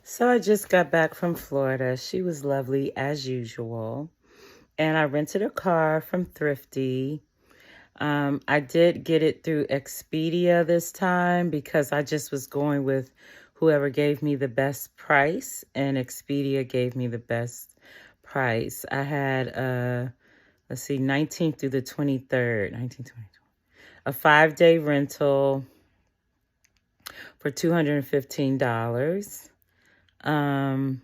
So I just got back from Florida. She was lovely as usual. And I rented a car from Thrifty. I did get it through Expedia this time because I just was going with whoever gave me the best price, and Expedia gave me the best price. I had, let's see, 19th through the 23rd, 1920, a 5-day rental for $215. Um,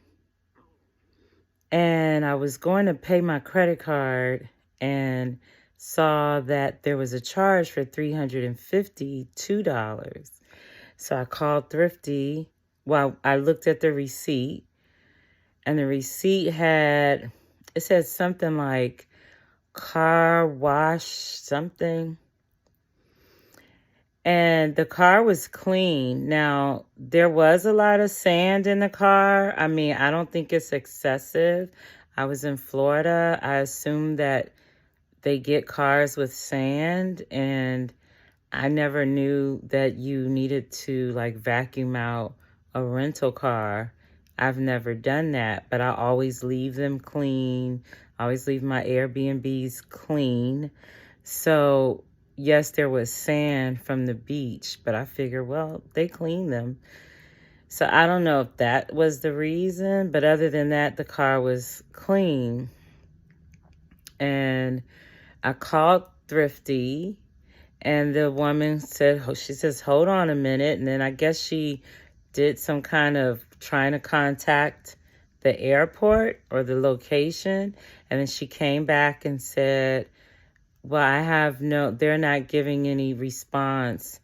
And I was going to pay my credit card and saw that there was a charge for $352. So I called Thrifty. Well, I looked at the receipt, and the receipt it said something like car wash something. And the car was clean. Now, there was a lot of sand in the car. I mean, I don't think it's excessive. I was in Florida. I assumed that they get cars with sand, and I never knew that you needed to like vacuum out a rental car. I've never done that, but I always leave them clean. I always leave my Airbnbs clean. So yes, there was sand from the beach, but I figured, well, they clean them. So I don't know if that was the reason, but other than that, the car was clean. And I called Thrifty, and the woman said, she says, hold on a minute. And then I guess she did some kind of trying to contact the airport or the location. And then she came back and said, well, they're not giving any response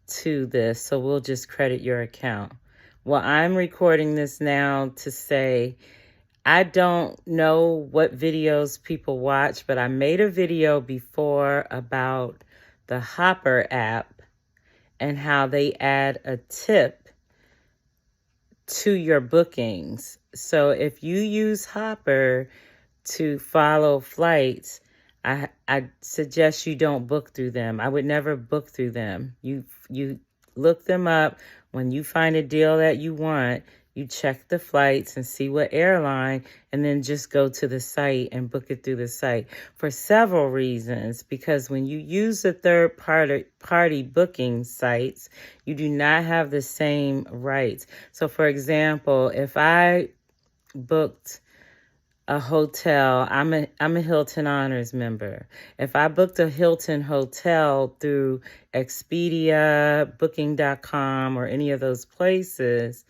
to this, so we'll just credit your account. Well, I'm recording this now to say, I don't know what videos people watch, but I made a video before about the Hopper app and how they add a tip to your bookings. So if you use Hopper to follow flights, I suggest you don't book through them. I would never book through them. You look them up. When you find a deal that you want, you check the flights and see what airline, and then just go to the site and book it through the site for several reasons. Because when you use the third party booking sites, you do not have the same rights. So for example, if I booked a hotel, I'm a Hilton Honors member. If I booked a Hilton hotel through Expedia, Booking.com, or any of those places,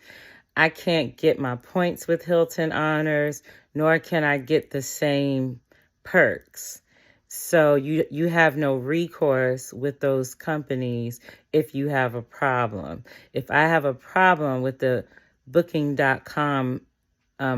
I can't get my points with Hilton Honors, nor can I get the same perks. So you have no recourse with those companies if you have a problem. If I have a problem with the Booking.com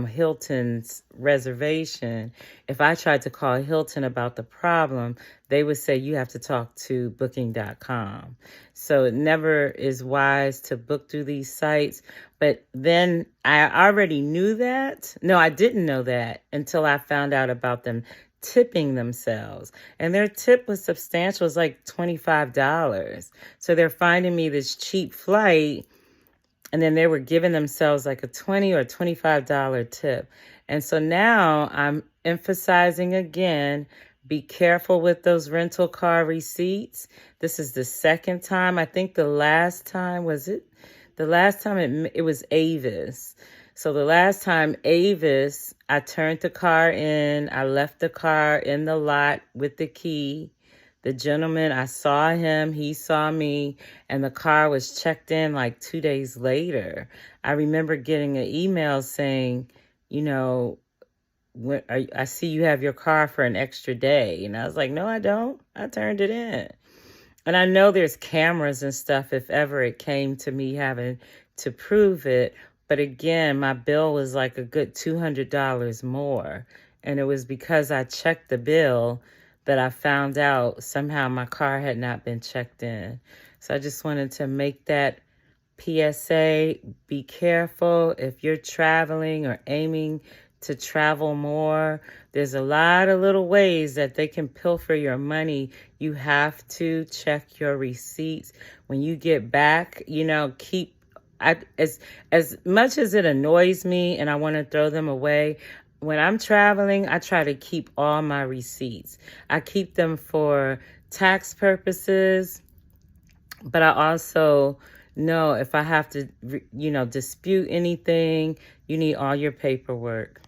Hilton's reservation, if I tried to call Hilton about the problem, they would say you have to talk to Booking.com. So it never is wise to book through these sites. But then I already knew that. No, I didn't know that until I found out about them tipping themselves. And their tip was substantial. It was like $25. So they're finding me this cheap flight, and then they were giving themselves like a $20 or $25 tip. And so now I'm emphasizing again, be careful with those rental car receipts. This is the second time. I think the last time it was Avis. So the last time Avis, I turned the car in. I left the car in the lot with the key. The gentleman, I saw him, he saw me, and the car was checked in like 2 days later. I remember getting an email saying, I see you have your car for an extra day. And I was like, no, I don't. I turned it in. And I know there's cameras and stuff if ever it came to me having to prove it. But again, my bill was like a good $200 more. And it was because I checked the bill that I found out somehow my car had not been checked in. So I just wanted to make that PSA. Be careful if you're traveling or aiming to travel more. There's a lot of little ways that they can pilfer your money. You have to check your receipts. When you get back, keep As much as it annoys me and I want to throw them away, when I'm traveling, I try to keep all my receipts. I keep them for tax purposes, but I also know if I have to, dispute anything, you need all your paperwork.